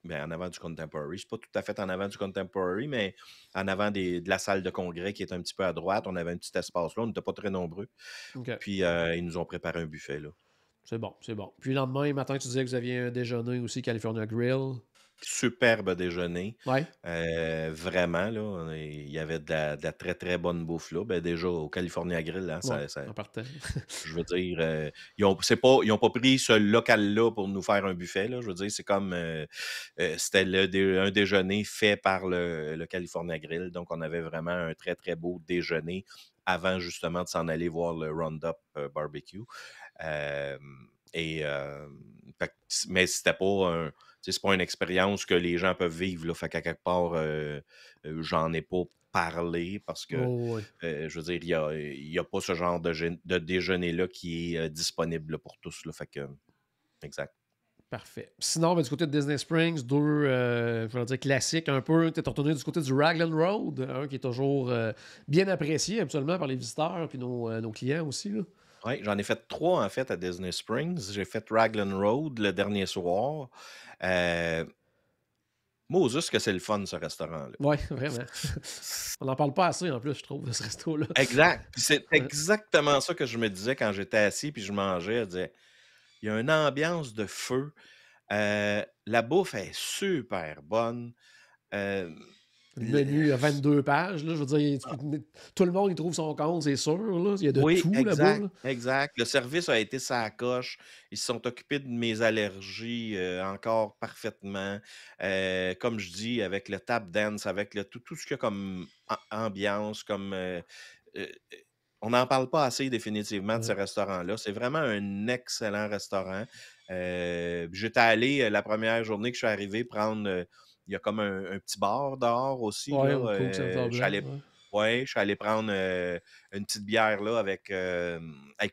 Contemporary. C'est pas tout à fait en avant du Contemporary, mais en avant de la salle de congrès qui est un petit peu à droite. On avait un petit espace là. On n'était pas très nombreux. OK, Puis ils nous ont préparé un buffet là. c'est bon, c'est bon. Puis le lendemain matin, tu disais que vous aviez un déjeuner aussi, California Grill. Superbe déjeuner. Ouais, Vraiment, là, il y avait de la très, très bonne bouffe là. Ben, déjà, au California Grill, hein, ouais, en partant. je veux dire, ils ont pas pris ce local-là pour nous faire un buffet, là. Je veux dire, c'est comme, c'était un déjeuner fait par le California Grill. Donc, on avait vraiment un très, très beau déjeuner avant, justement, de s'en aller voir le Roundup Barbecue. Euh, fait mais c'était pas c'est pas une expérience que les gens peuvent vivre. Là, fait qu'à quelque part, j'en ai pas parlé parce que, Oh, ouais. je veux dire, il y a pas ce genre de déjeuner-là qui est disponible là, pour tous. Là, fait que, exact. Parfait. Sinon, ben, du côté de Disney Springs, deux, je vais dire classiques un peu. Tu es retourné du côté du Raglan Road, qui est toujours bien apprécié absolument par les visiteurs et nos clients aussi. Là. Oui, j'en ai fait 3 en fait à Disney Springs. J'ai fait Raglan Road le dernier soir. Euh, Moses que c'est le fun ce restaurant-là. Ouais, vraiment. On n'en parle pas assez en plus, je trouve, de ce resto-là. Exact. Puis c'est Ouais. exactement ça que je me disais quand j'étais assis puis je mangeais. Je disais, il y a une ambiance de feu. La bouffe est super bonne. Euh, Le menu a 22 pages, là, je veux dire, tout le monde y trouve son compte, c'est sûr, là. Il y a de Oui, tout là-bas, exact, là. exact. Le service a été sa coche. Ils se sont occupés de mes allergies, encore parfaitement. Comme je dis, avec le tap dance, avec tout ce qu'il y a comme ambiance, comme, heu, on n'en parle pas assez définitivement de ce Ouais. restaurant-là. C'est vraiment un excellent restaurant. J'étais allé, la première journée que je suis arrivé prendre, il y a comme un petit bar dehors aussi Ouais, là, au Coke Center je suis Blanc, allé ouais. ouais, je suis allé prendre, une petite bière là avec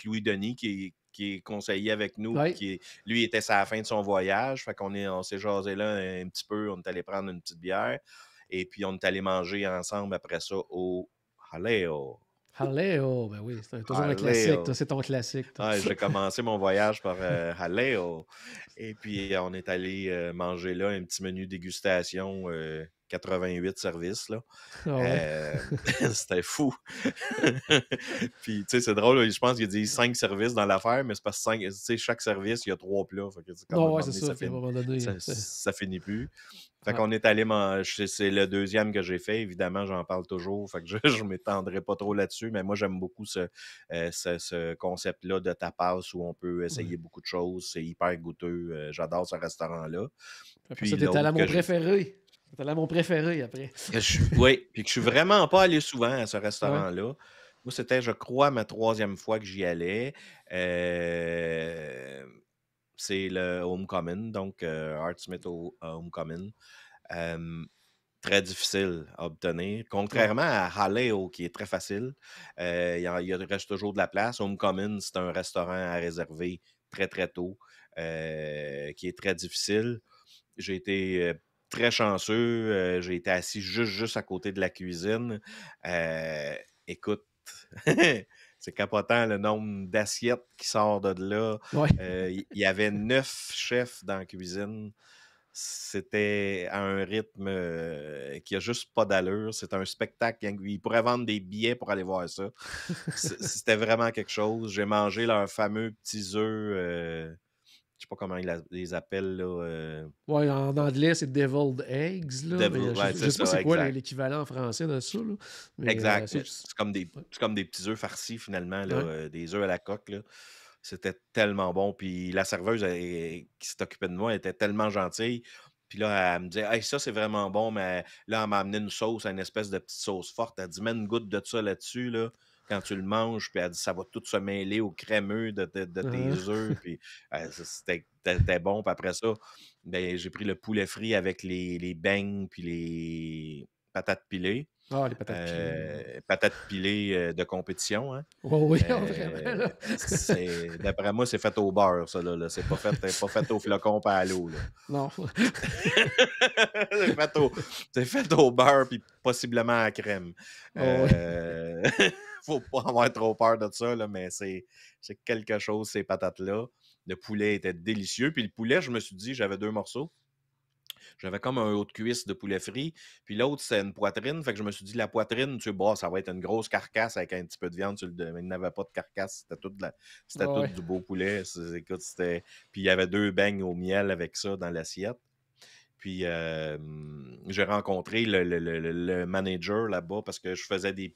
Louis Denis qui est conseiller avec nous, puis Ouais. lui était sur la fin de son voyage, fait on s'est jasé là un petit peu, on est allé prendre une petite bière et puis on est allé manger ensemble après ça au Jaleo. Jaleo, ben oui, c'est toujours un classique, toi, Jaleo. c'est ton classique, toi. Ouais, j'ai commencé mon voyage par, Jaleo et puis on est allé, manger là, un petit menu dégustation, 88 services là. Ah ouais? C'était fou. Puis, tu sais, c'est drôle, là, je pense qu'il dit 5 services dans l'affaire, mais c'est parce que 5, tu sais, chaque service, il y a 3 plats. Fait que, tu sais, comme à un Non, ouais, moment c'est donné, ça, puis à un moment donné, ça finit plus. Fait ouais, qu'on est allé manger, c'est le deuxième que j'ai fait. Évidemment, j'en parle toujours. Fait que je je m'étendrai pas trop là-dessus, mais moi, j'aime beaucoup ce concept-là de tapas où on peut ouais. essayer beaucoup de choses. C'est hyper goûteux. J'adore ce restaurant-là. Après ça, Puis tu allé à l'autre mon que je préféré. Tu allé à mon préféré après. oui, puis que je suis vraiment pas allé souvent à ce Ouais. restaurant-là. Moi, c'était, je crois, ma troisième fois que j'y allais. C'est le Homecoming, donc Art Smith au Homecoming. Hem, Très difficile à obtenir, Ouais. contrairement à Haleo qui est très facile. Il reste toujours de la place. Homecoming, c'est un restaurant à réserver très, très tôt, qui est très difficile. J'ai été, très chanceux, j'ai été assis juste à côté de la cuisine. Heu, Écoute, c'est capotant le nombre d'assiettes qui sort de là. Ouais. Il y avait 9 chefs dans la cuisine. C'était à un rythme, qui a juste pas d'allure. C'est un spectacle, ils pourraient vendre des billets pour aller voir ça. C'était vraiment quelque chose. J'ai mangé leurs fameux petits œufs, je sais pas comment ils les appellent là, Ouais, en anglais, c'est deviled eggs, là, mais devil ouais, je c'est sais pas ça, c'est quoi exact. l'équivalent en français de ça, là, mais Exact, c'est mais juste ouais. c'est comme des petits œufs farcis finalement là, Ouais. des œufs à la coque là. C'était tellement bon, puis la serveuse qui s'est occupée de moi, elle était tellement gentille. Puis là, elle me disait: «Hey, ça, c'est vraiment bon», mais là, elle m'a amené une sauce, une espèce de petite sauce forte. Elle dit: «Mets une goutte de ça là-dessus, là, quand tu le manges», puis elle dit: «Ça va tout se mêler au crémeux de tes Hein, œufs», puis c'était bon. Puis après ça, ben, j'ai pris le poulet frit avec les beignes puis les patates pilées. ah, les patates pilées, ouais. Patates pilées, de compétition, hein. Ouais, oui, vraiment, Euh, là. c'est d'après moi, c'est fait au beurre, ça, là. C'est pas fait au flocon pas à l'eau, là. Non. C'est fait au, c'est fait au beurre puis possiblement à la crème. Oh, ouais. Euh, Faut pas avoir trop peur de ça, là, mais c'est quelque chose, ces patates-là. Le poulet était délicieux. Puis le poulet, je me suis dit, j'avais 2 morceaux. J'avais comme un haut de cuisse de poulet frit, puis l'autre, c'est une poitrine. Fait que je me suis dit, la poitrine, tu sais, bah, ça va être une grosse carcasse avec un petit peu de viande. Mais il n'avait pas de carcasse. C'était Ah tout ouais. du beau poulet. Écoute, puis il y avait 2 beignes au miel avec ça dans l'assiette. Puis j'ai rencontré le manager là-bas parce que je faisais des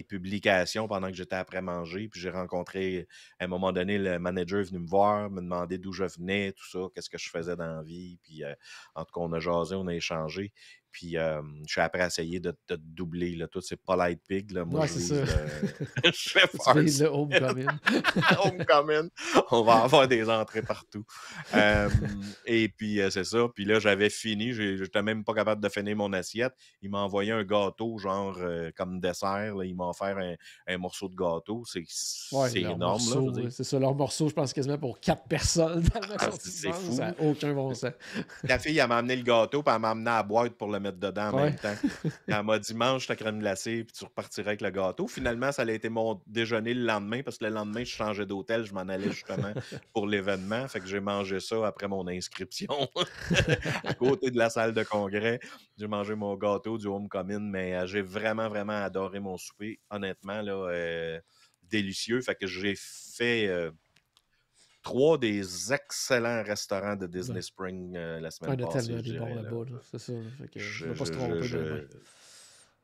publications pendant que j'étais après manger. Puis j'ai rencontré, à un moment donné, le manager est venu me voir, me demander d'où je venais, tout ça, qu'est-ce que je faisais dans la vie. Puis en tout cas, on a jasé, on a échangé. Puis je suis après essayé de doubler. Là, tout c'est Polite Pig. Là. Moi, Ouais, je c'est vise ça. le chef Tu vises Arts le homecoming. Homecoming. On va avoir des entrées partout. Et puis, c'est ça. Puis là, j'avais fini. J'étais même pas capable de finir mon assiette. Il m'a envoyé un gâteau, genre, comme dessert. Là. Il m'a offert un morceau de gâteau. Ouais, C'est leur énorme, là, je veux morceau, dire. c'est ça, leur morceau, je pense quasiment pour 4 personnes, tellement qu'ils Ah, sont c'est immenses, ça fou. n'a aucun bon sens. La fille, elle m'a amené le gâteau, puis elle m'a amené à la boîte pour le mettre dedans en Ouais. même temps. Elle m'a dit: «Mange ta crème glacée, puis tu repartiras avec le gâteau». Finalement, ça a été mon déjeuner le lendemain, parce que le lendemain, je changeais d'hôtel, je m'en allais justement pour l'événement. Fait que j'ai mangé ça après mon inscription à côté de la salle de congrès. J'ai mangé mon gâteau du Homecoming, mais j'ai vraiment, vraiment adoré mon souper. Honnêtement, là, délicieux. Fait que j'ai fait 3 des excellents restaurants de Disney Ouais. Spring la Ouais, semaine il y en a passée, tellement je des bons dirais. Là. là-bas, là, c'est ça, fait que tu Je, peux pas se je, je, tromper ben je, ben.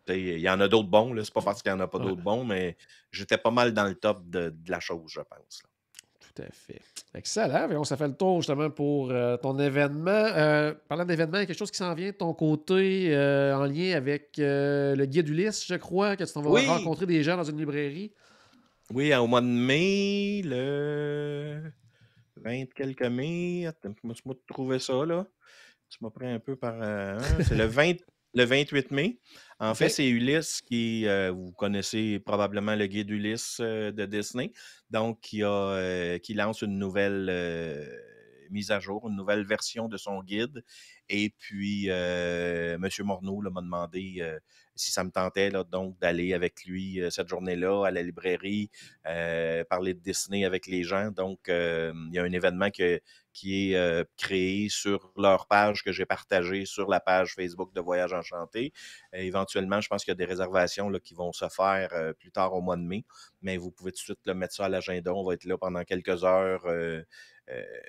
Il y en a d'autres bons, là. C'est pas parce qu'il n'y en a pas Ouais, d'autres bons, mais j'étais pas mal dans le top de la chose, je pense, là. tout à fait. Excellent. Donc, ça fait le tour justement pour ton événement. Parlant d'événement, il y a quelque chose qui s'en vient de ton côté en lien avec le guide Ulysse, je crois, que tu t'en vas Oui! rencontrer des gens dans une librairie. Oui, au mois de mai, le 20 quelques mai. Attends, laisse-moi te trouver ça, là. Tu m'as pris un peu par. C'est le 28 mai. En fait, OK. c'est Ulysse qui. Vous connaissez probablement le guide Ulysse de Disney. Donc, qui lance une nouvelle mise à jour, une nouvelle version de son guide. Et puis, M. Morneau là, m'a demandé si ça me tentait là, donc d'aller avec lui cette journée-là à la librairie, parler de Disney avec les gens. Donc, il y a un événement qui est créé sur leur page que j'ai partagée sur la page Facebook de Voyage Enchanté. Éventuellement, je pense qu'il y a des réservations là, qui vont se faire plus tard au mois de mai, mais vous pouvez tout de suite là, mettre ça à l'agenda. On va être là pendant quelques heures.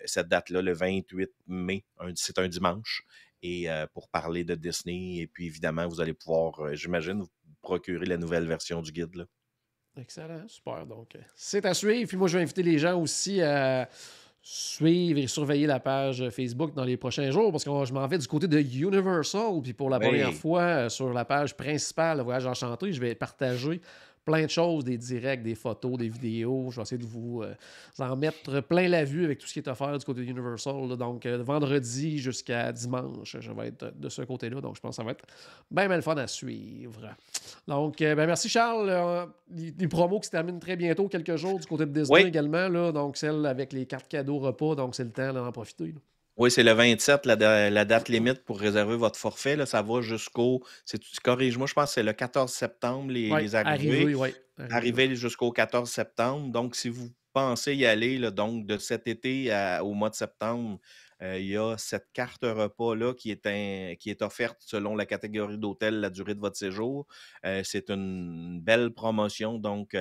Cette date-là, le 28 mai, c'est un dimanche, et pour parler de Disney. Et puis, évidemment, vous allez pouvoir, j'imagine, vous procurer la nouvelle version du guide, là. Excellent, super. Donc, c'est à suivre. Puis moi, je vais inviter les gens aussi à suivre et surveiller la page Facebook dans les prochains jours parce que je m'en vais du côté de Universal. Puis pour la première Oui, fois, sur la page principale de Voyage Enchanté, je vais partager plein de choses, des directs, des photos, des vidéos. Je vais essayer de vous en mettre plein la vue avec tout ce qui est offert du côté de Universal, là. Donc, vendredi jusqu'à dimanche, je vais être de ce côté-là. Donc, je pense que ça va être bien le fun à suivre. Donc, merci Charles. Les promos qui se terminent très bientôt, quelques jours du côté de Disney oui, également. Là, donc, celle avec les cartes cadeaux repas. Donc, c'est le temps d'en profiter, là. oui, c'est le 27, la date limite pour réserver votre forfait. Là, ça va jusqu'au. Corrige-moi, je pense que c'est le 14 septembre, Oui, les arrivées. arrivé, oui. Arrivé, ouais. Arriver jusqu'au 14 septembre. Donc, si vous pensez y aller, là, donc de cet été au mois de septembre, il y a cette carte repas-là qui est offerte selon la catégorie d'hôtel, la durée de votre séjour. C'est une belle promotion, donc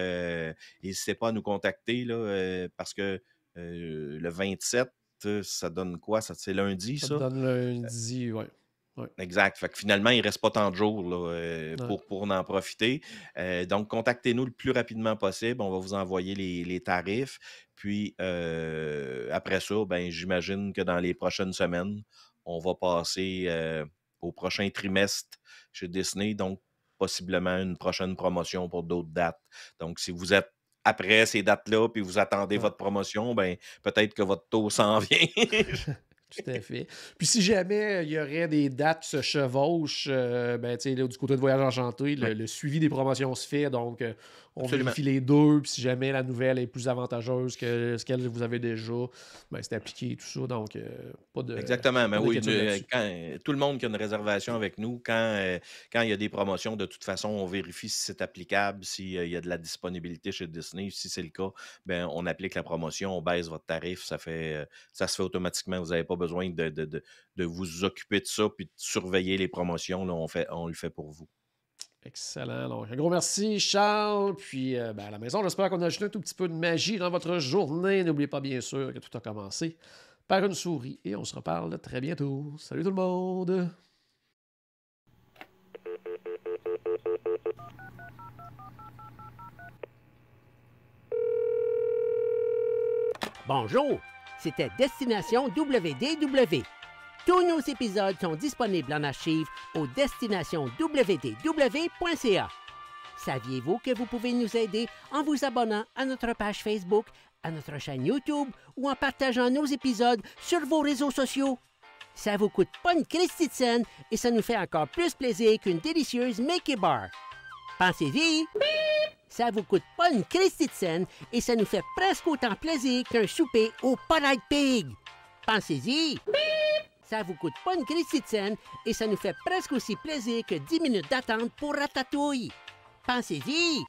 n'hésitez pas à nous contacter là, parce que le 27, ça donne quoi? C'est lundi, Ça te ça? donne lundi, oui. Ouais. Exact. Fait que finalement, il ne reste pas tant de jours là, Ouais. pour en profiter. Donc, contactez-nous le plus rapidement possible. On va vous envoyer les tarifs. Puis, après ça, ben, j'imagine que dans les prochaines semaines, on va passer au prochain trimestre chez Disney. Donc, possiblement une prochaine promotion pour d'autres dates. Donc, si vous êtes après ces dates-là, puis vous attendez Ouais. votre promotion, ben, peut-être que votre taux s'en vient. Tout à fait. Puis si jamais il y aurait des dates qui se chevauchent, ben, tu sais, là, du côté de Voyage Enchanté, Oui, le suivi des promotions se fait. Donc, on absolument. vérifie les deux. Puis si jamais la nouvelle est plus avantageuse que ce qu'elle vous avez déjà, ben, c'est appliqué, tout ça. Donc, Exactement, mais pas oui, d'inquiétude là-dessus. tout le monde qui a une réservation avec nous, quand il y a des promotions, de toute façon, on vérifie si c'est applicable, s'il y a de la disponibilité chez Disney. Si c'est le cas, ben, on applique la promotion, on baisse votre tarif, ça se fait automatiquement. Vous n'avez pas besoin de vous occuper de ça puis de surveiller les promotions. Là, on le fait pour vous. Excellent. Donc, un gros merci, Charles. Puis, ben, à la maison, j'espère qu'on a ajouté un tout petit peu de magie dans votre journée. N'oubliez pas, bien sûr, que tout a commencé par une souris. Et on se reparle très bientôt. Salut tout le monde! Bonjour, c'était Destination WDW. Tous nos épisodes sont disponibles en archive au destinationswdw.ca. Saviez-vous que vous pouvez nous aider en vous abonnant à notre page Facebook, à notre chaîne YouTube ou en partageant nos épisodes sur vos réseaux sociaux? Ça vous coûte pas une Christie de scène et ça nous fait encore plus plaisir qu'une délicieuse Mickey Bar. Pensez-y! Ça vous coûte pas une Christie de scène et ça nous fait presque autant plaisir qu'un souper au Polite Pig. Pensez-y! Ça vous coûte pas une Christie de scène et ça nous fait presque aussi plaisir que 10 minutes d'attente pour Ratatouille. Pensez-y!